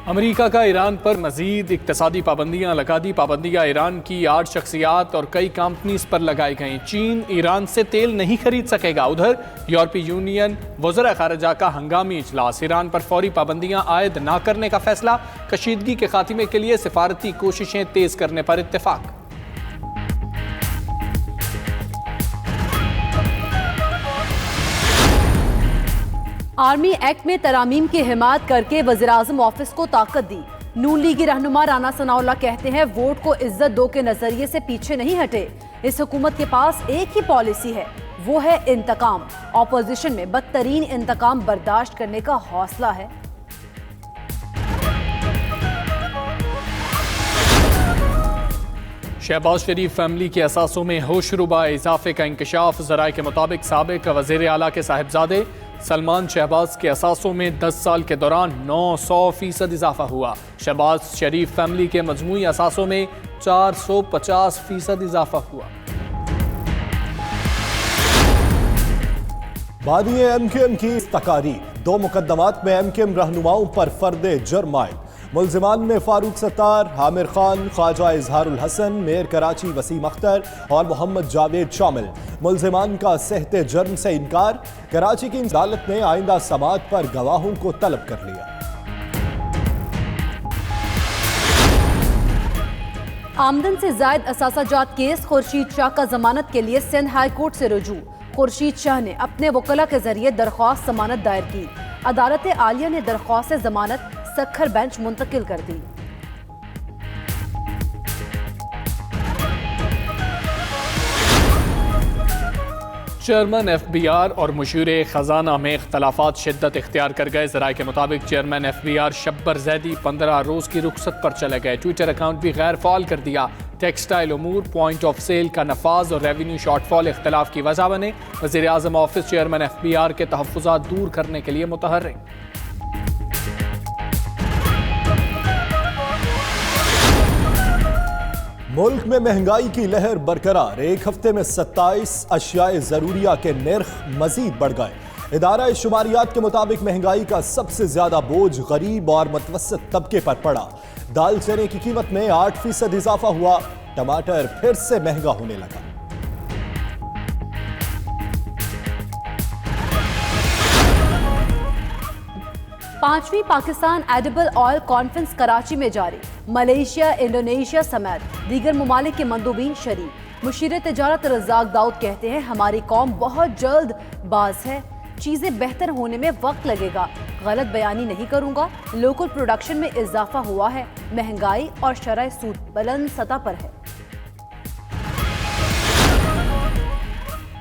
امریکہ کا ایران پر مزید اقتصادی پابندیاں لگا دی۔ پابندیاں ایران کی 8 شخصیات اور کئی کمپنیز پر لگائی گئیں۔ چین ایران سے تیل نہیں خرید سکے گا۔ ادھر یورپی یونین وزراء خارجہ کا ہنگامی اجلاس۔ ایران پر فوری پابندیاں عائد نہ کرنے کا فیصلہ۔ کشیدگی کے خاتمے کے لیے سفارتی کوششیں تیز کرنے پر اتفاق۔ آرمی ایکٹ میں ترامیم کی حمایت کر کے وزیراعظم آفس کو طاقت دی۔ نون لیگی رہنما رانا ثناء اللہ کہتے ہیں ووٹ کو عزت دو کے نظریے سے پیچھے نہیں ہٹے۔ اس حکومت کے پاس ایک ہی پالیسی ہے، وہ ہے انتقام۔ اپوزیشن میں بدترین انتقام برداشت کرنے کا حوصلہ ہے۔ شہباز شریف فیملی کے اثاثوں میں ہوشربا اضافے کا انکشاف۔ ذرائع کے مطابق سابق وزیر اعلیٰ کے صاحبزادے سلمان شہباز کے اثاثوں میں 10 سال کے دوران 900% اضافہ ہوا۔ شہباز شریف فیملی کے مجموعی اثاثوں میں 450% اضافہ ہوا۔ بانی ایم کیو ایم کی تقاریر۔ 2 مقدمات میں ایم کیو ایم رہنماؤں پر فرد جرم عائد۔ ملزمان میں فاروق ستار، عامر خان، خواجہ اظہار الحسن، میئر کراچی وسیم اختر اور محمد جاوید شامل۔ ملزمان کا صحت جرم سے انکار۔ کراچی کی عدالت نے آئندہ سماعت پر گواہوں کو طلب کر لیا۔ آمدن سے زائد اثاثہ جات کیس۔ خورشید شاہ کا ضمانت کے لیے سندھ ہائی کورٹ سے رجوع۔ خورشید شاہ نے اپنے وکلاء کے ذریعے درخواست ضمانت دائر کی۔ عدالت عالیہ نے درخواست ضمانت سکھر بینچ منتقل کر دی۔ چیئرمین ایف بی آر اور مشیر خزانہ میں اختلافات شدت اختیار کر گئے۔ ذرائع کے مطابق چیئرمین ایف بی آر شبر زیدی 15 روز کی رخصت پر چلے گئے۔ ٹویٹر اکاؤنٹ بھی غیر فعال کر دیا۔ ٹیکسٹائل امور، پوائنٹ آف سیل کا نفاذ اور ریونیو شارٹ فال اختلاف کی وجہ بنے۔ وزیر اعظم office chairman F B R کے تحفظات دور کرنے کے لیے متحرک۔ ملک میں مہنگائی کی لہر برقرار۔ ایک ہفتے میں 27 اشیاء ضروریہ کے نرخ مزید بڑھ گئے۔ ادارہ شماریات کے مطابق مہنگائی کا سب سے زیادہ بوجھ غریب اور متوسط طبقے پر پڑا۔ دال چنے کی قیمت میں 8% اضافہ ہوا۔ ٹماٹر پھر سے مہنگا ہونے لگا۔ پانچویں Pakistan edible oil conference Karachi میں جاری۔ ملیشیا، انڈونیشیا سمیت دیگر ممالک کے مندوبین شریک۔ مشیر تجارت رزاق داؤد کہتے ہیں ہماری قوم بہت جلد باز ہے، چیزیں بہتر ہونے میں وقت لگے گا۔ غلط بیانی نہیں کروں گا، لوکل پروڈکشن میں اضافہ ہوا ہے، مہنگائی اور شرح سود بلند سطح پر ہے۔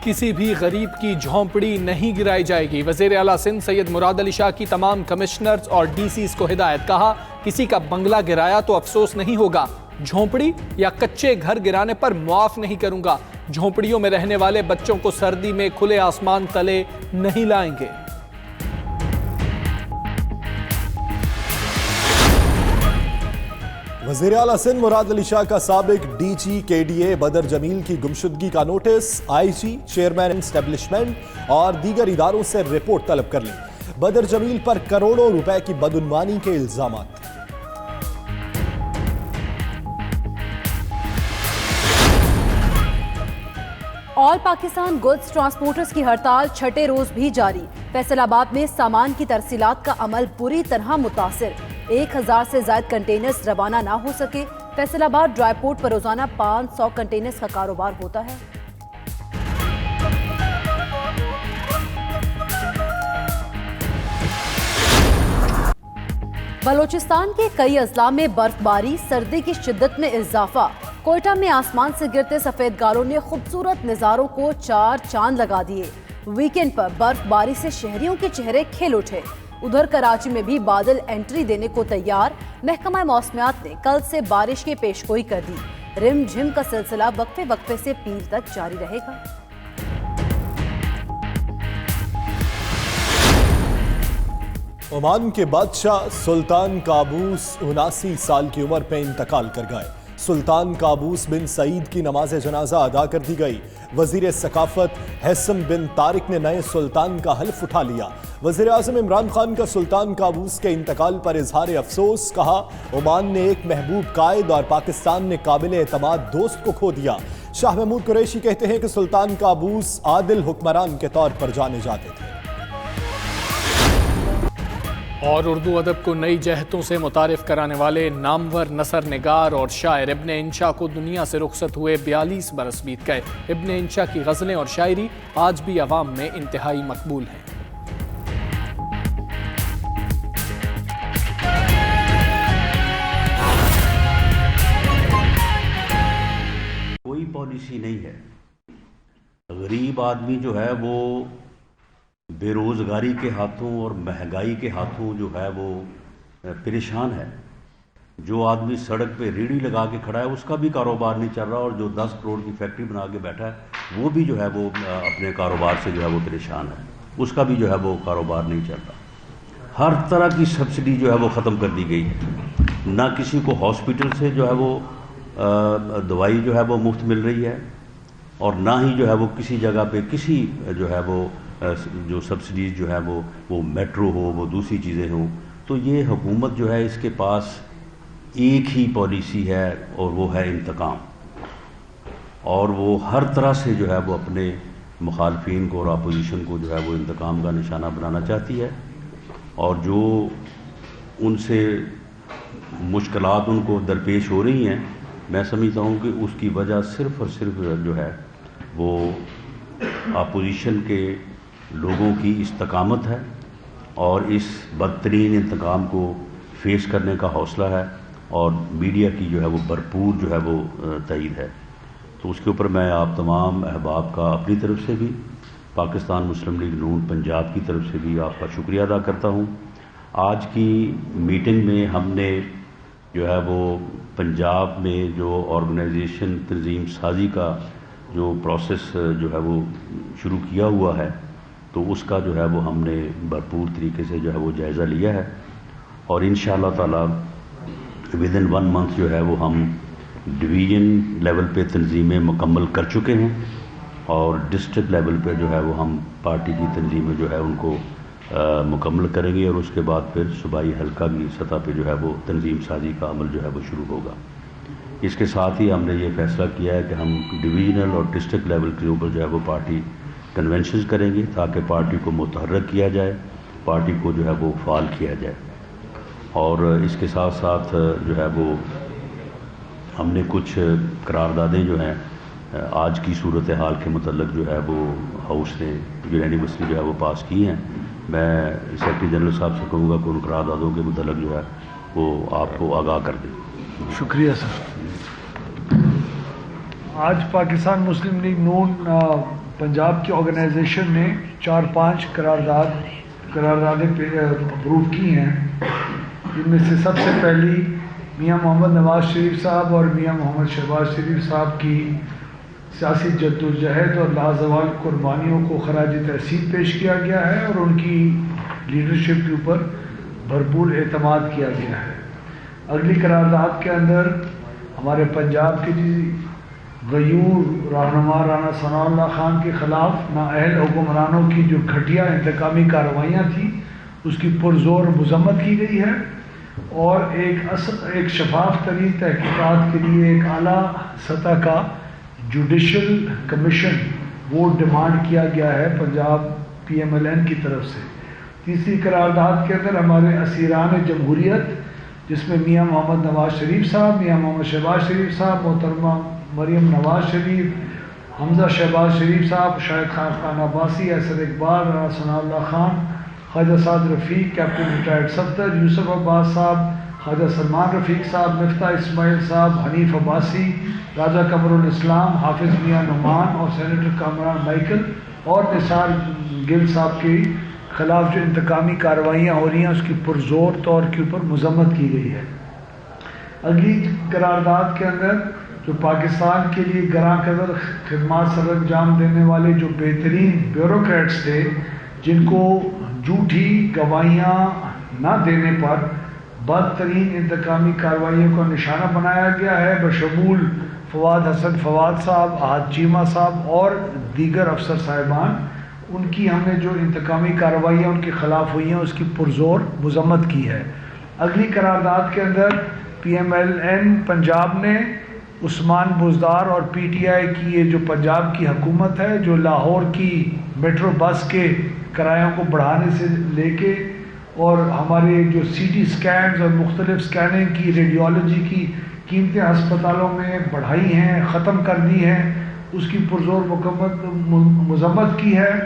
کسی بھی غریب کی جھونپڑی نہیں گرائی جائے گی۔ وزیر اعلیٰ سندھ سید مراد علی شاہ کی تمام کمشنرز اور ڈی سیز کو ہدایت۔ کہا کسی کا بنگلہ گرایا تو افسوس نہیں ہوگا، جھونپڑی یا کچے گھر گرانے پر معاف نہیں کروں گا۔ جھونپڑیوں میں رہنے والے بچوں کو سردی میں کھلے آسمان تلے نہیں لائیں گے۔ وزیر اعلیٰ سندھ مراد علی شاہ کا سابق ڈی جی کے ڈی اے بدر جمیل کی گمشدگی کا نوٹس۔ آئی جی، چیئرمین اسٹیبلشمنٹ اور دیگر اداروں سے رپورٹ طلب کر لی۔ بدر جمیل پر کروڑوں روپے کی بدعنوانی کے الزامات۔ آل پاکستان گڈز ٹرانسپورٹرز کی ہڑتال چھٹے روز بھی جاری۔ فیصل آباد میں سامان کی ترسیلات کا عمل بری طرح متاثر۔ 1000 سے زائد کنٹینرز روانہ نہ ہو سکے۔ فیصل آباد ڈرائی پورٹ پر روزانہ 500 کنٹینرز کا کاروبار ہوتا ہے۔ بلوچستان کے کئی اضلاع میں برف باری، سردی کی شدت میں اضافہ۔ کوئٹہ میں آسمان سے گرتے سفید گاروں نے خوبصورت نظاروں کو 4 چاند لگا دیے۔ ویکینڈ پر برف باری سے شہریوں کے چہرے کھل اٹھے۔ ادھر کراچی میں بھی بادل انٹری دینے کو تیار۔ محکمہ موسمیات نے کل سے بارش کی پیشگوئی کر دی۔ رم جھم کا سلسلہ وقفے وقفے سے پیر تک جاری رہے گا۔ عمان کے بادشاہ سلطان قابوس 79 سال کی عمر پہ انتقال کر گئے۔ سلطان قابوس بن سعید کی نماز جنازہ ادا کر دی گئی۔ وزیر ثقافت حسن بن طارق نے نئے سلطان کا حلف اٹھا لیا۔ وزیر اعظم عمران خان کا سلطان قابوس کے انتقال پر اظہار افسوس، کہا عمان نے ایک محبوب قائد اور پاکستان نے قابل اعتماد دوست کو کھو دیا۔ شاہ محمود قریشی کہتے ہیں کہ سلطان قابوس عادل حکمران کے طور پر جانے جاتے تھے۔ اور اردو ادب کو نئی جہتوں سے متعارف کرانے والے نامور نثر نگار اور شاعر ابن انشا کو دنیا سے رخصت ہوئے 42 برس بیت گئے۔ ابن انشا کی غزلیں اور شاعری آج بھی عوام میں انتہائی مقبول ہیں۔ کوئی پالیسی نہیں ہے۔ غریب آدمی جو ہے وہ بے روزگاری کے ہاتھوں اور مہنگائی کے ہاتھوں جو ہے وہ پریشان ہے۔ جو آدمی سڑک پہ ریڑھی لگا کے کھڑا ہے اس کا بھی کاروبار نہیں چل رہا، اور جو 10 کروڑ کی فیکٹری بنا کے بیٹھا ہے وہ بھی جو ہے وہ اپنے کاروبار سے جو ہے وہ پریشان ہے، اس کا بھی جو ہے وہ کاروبار نہیں چل رہا۔ ہر طرح کی سبسڈی جو ہے وہ ختم کر دی گئی ہے، نہ کسی کو ہاسپٹل سے جو ہے وہ دوائی جو ہے وہ مفت مل رہی ہے، اور نہ ہی جو ہے وہ کسی جگہ پہ کسی جو ہے وہ جو سبسڈیز جو ہے وہ میٹرو ہو، وہ دوسری چیزیں ہوں۔ تو یہ حکومت جو ہے اس کے پاس ایک ہی پالیسی ہے، اور وہ ہے انتقام، اور وہ ہر طرح سے جو ہے وہ اپنے مخالفین کو اور اپوزیشن کو جو ہے وہ انتقام کا نشانہ بنانا چاہتی ہے، اور جو ان سے مشکلات ان کو درپیش ہو رہی ہیں، میں سمجھتا ہوں کہ اس کی وجہ صرف اور صرف جو ہے وہ اپوزیشن کے لوگوں کی استقامت ہے، اور اس بدترین انتقام کو فیس کرنے کا حوصلہ ہے، اور میڈیا کی جو ہے وہ بھرپور جو ہے وہ تائید ہے۔ تو اس کے اوپر میں آپ تمام احباب کا اپنی طرف سے بھی، پاکستان مسلم لیگ نون پنجاب کی طرف سے بھی آپ کا شکریہ ادا کرتا ہوں۔ آج کی میٹنگ میں ہم نے جو ہے وہ پنجاب میں جو آرگنائزیشن تنظیم سازی کا جو پروسیس جو ہے وہ شروع کیا ہوا ہے، تو اس کا جو ہے وہ ہم نے بھرپور طریقے سے جو ہے وہ جائزہ لیا ہے، اور انشاءاللہ تعالی ودن 1 منتھ جو ہے وہ ہم ڈویژن لیول پہ تنظیمیں مکمل کر چکے ہیں، اور ڈسٹرکٹ لیول پہ جو ہے وہ ہم پارٹی کی تنظیمیں جو ہے ان کو مکمل کریں گے، اور اس کے بعد پھر صوبائی حلقہ کی سطح پہ جو ہے وہ تنظیم سازی کا عمل جو ہے وہ شروع ہوگا۔ اس کے ساتھ ہی ہم نے یہ فیصلہ کیا ہے کہ ہم ڈویژنل اور ڈسٹرکٹ لیول کے اوپر جو ہے وہ پارٹی کنونشنز کریں گے، تاکہ پارٹی کو متحرک کیا جائے، پارٹی کو جو ہے وہ فعال کیا جائے۔ اور اس کے ساتھ ساتھ جو ہے وہ ہم نے کچھ قراردادیں جو ہیں آج کی صورتحال کے متعلق جو ہے وہ ہاؤس نے یونینیمسلی جو ہے وہ پاس کی ہیں۔ میں سیکرٹری جنرل صاحب سے کہوں گا کہ ان قراردادوں کے متعلق جو ہے وہ آپ کو آگاہ کر دیں۔ شکریہ سر۔ آج پاکستان مسلم لیگ نون پنجاب کی آرگنائزیشن نے 4-5 قراردادیں اپروو کی ہیں، جن میں سے سب سے پہلی میاں محمد نواز شریف صاحب اور میاں محمد شہباز شریف صاحب کی سیاسی جدوجہد اور لازوال قربانیوں کو خراج تحسین پیش کیا گیا ہے، اور ان کی لیڈرشپ کے اوپر بھرپور اعتماد کیا گیا ہے۔ اگلی قرارداد کے اندر ہمارے پنجاب کے غیور رہنما رانا ثناء اللہ خان کے خلاف نااہل حکمرانوں کی جو گھٹیا انتقامی کارروائیاں تھیں اس کی پرزور مذمت کی گئی ہے، اور ایک شفاف ترین تحقیقات کے لیے ایک اعلیٰ سطح کا جوڈیشل کمیشن وہ ڈیمانڈ کیا گیا ہے پنجاب PMLN کی طرف سے۔ تیسری قرارداد کے اندر ہمارے اسیران جمہوریت، جس میں میاں محمد نواز شریف صاحب، میاں محمد شہباز شریف صاحب، محترمہ مریم نواز شریف، حمزہ شہباز شریف صاحب، شاہد خان عباسی، ایسر اقبال، رانا ثناء اللہ خان، خواجہ سعد رفیق، کیپٹن ریٹائرڈ صفدر، یوسف عباس صاحب، خواجہ سلمان رفیق صاحب، مفتاح اسماعیل صاحب، حنیف عباسی، راجہ قمر الاسلام، حافظ میاں نعمان اور سینیٹر کامران مائیکل اور نثار گل صاحب کے خلاف جو انتقامی کارروائیاں ہو رہی ہیں اس کی پرزور طور کے اوپر مذمت کی گئی ہے۔ اگلی قرارداد کے اندر جو پاکستان کے لیے گراں قدر خدمات سر انجام دینے والے جو بہترین بیوروکریٹس تھے، جن کو جھوٹی گواہیاں نہ دینے پر بدترین انتقامی کارروائیوں کا نشانہ بنایا گیا ہے، بشمول فواد حسن فواد صاحب، احد چیمہ صاحب اور دیگر افسر صاحبان۔ ان کی ہم نے جو انتقامی کارروائیاں ان کے خلاف ہوئی ہیں اس کی پرزور مذمت کی ہے۔ اگلی قرارداد کے اندر P M L N Punjab نے عثمان بزدار اور پی ٹی آئی کی یہ جو پنجاب کی حکومت ہے جو لاہور کی میٹرو بس کے کرایوں کو بڑھانے سے لے کے اور ہمارے جو سی ٹی سکینز اور مختلف سکیننگ کی ریڈیولوجی کی قیمتیں ہسپتالوں میں بڑھائی ہیں، ختم کر دی ہیں، اس کی پرزور مذمت کی ہے۔